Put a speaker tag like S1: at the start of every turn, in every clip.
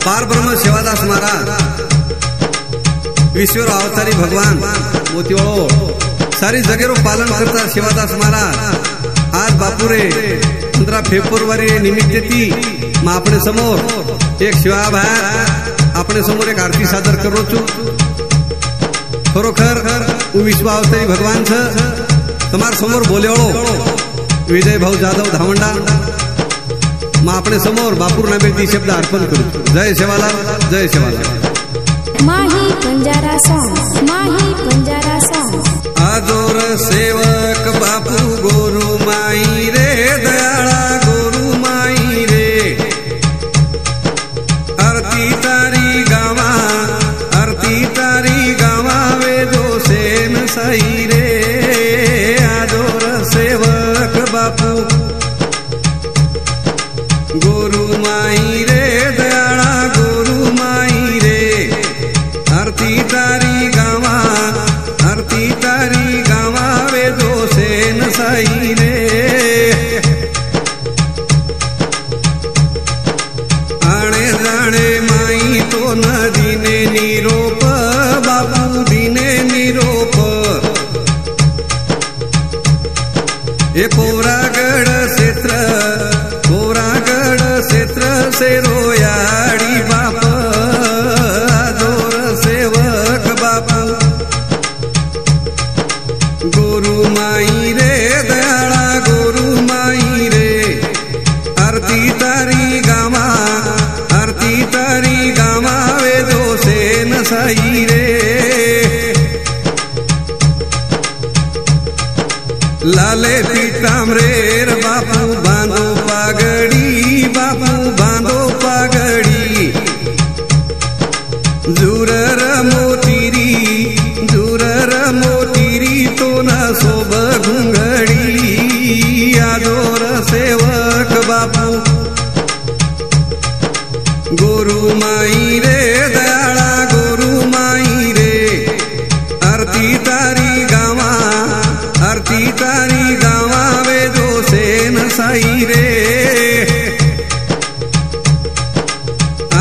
S1: पार ब्रह्म सेवादास महाराज ईश्वर अवतारी भगवान मोतीवाळो सारी जगेरो पालन करता सेवादास महाराज आज बापुरे 15 फेब्रुवारी निमित्त ती मग आपणे समोर एक शिवाभार आपणे समोर एक आरती सादर करो छू खरोखर विश्व अवतारी भगवान तमार समोर बोलेवाळो विजय भाऊ जाधव धावंडा मग आपणे समोर बापूर नामे शब्द अर्पण करू जय सेवालाल जय सेवालाल
S2: माही पंजारा सॉन्ग
S1: आजोर सेवक बापू गोरू माई रे दयाळा गोरू माई रे आरती तारी गावा वेदो सेन साई रे आजोर सेवक बापू गोरू माई रे दयाळा गोरू माई रे आरती तारी गावा वेदो सेन साई रे आणे जाणे माई तो न दिने निरोप बापू दिने निरोप हे पोरागड क्षेत्र सेरोयाडी बाप आजोर सेवक बापू गोरू माई रे दयाळा गोरू माई रे आरती तारी गावा वेदो सेन साई रे लाले पीतांबरेर बापू बांधो पागडी जुरर मोतीरी तो न सोब घुंगडी आजोर सेवक बापू गोरू माई रे दयाळा गोरू माई रे आरती तारी गावा वेदो सेन साई रे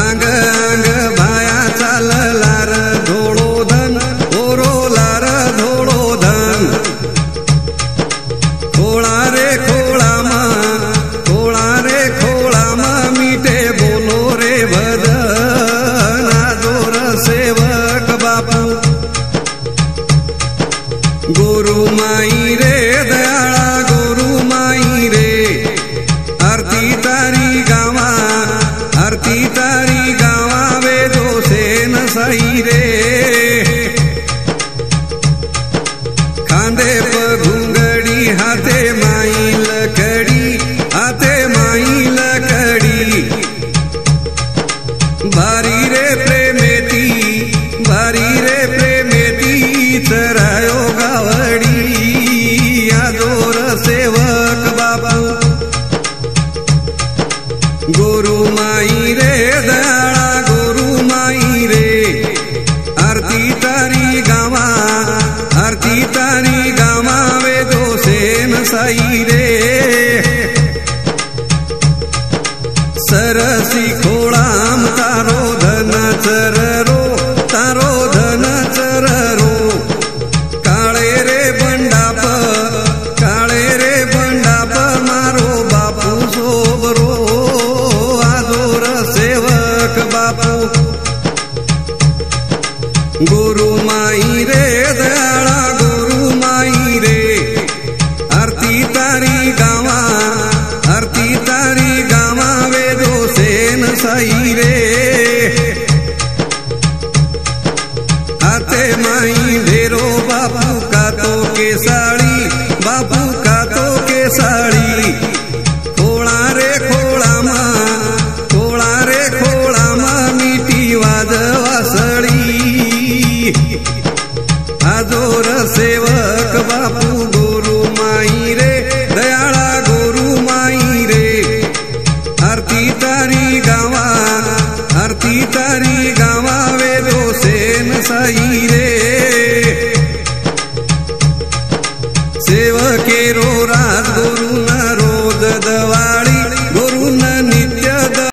S1: आंग भाया चाललार धोळो धन ओरोलार धोळो धन खोळा रे खोळा मीठे बोलो रे भजन आजोर सेवक बापू गोरू माई रे दयाळा गोरू माई रे आरती तारी गावा वेदो सेन साई रे खांदे घुंगडी हाथे माई लकडी भारी रे प्रेमेती चरायो गावडी आजोर सेवक बापू गोरू माई रे दयाळा गोरू माई रे आरती तारी गावा वेदो सेन साई रे सरसी खोळाम तारो धन चररो काळे रे बंडाप मारो बापू सोबरो आजोर सेवक बापू गोरू माई रे दयाळा गोरू माई रे आरती तारी गावा वेदो सेन साई रे आते माई ढेरो बापू कातो के साड़ी खोळा रे खोळा मीठी वाजवा सळी आजोर सेवक बापू गोरू माई रे दयाळा गोरू माई रे आरती तारी गावा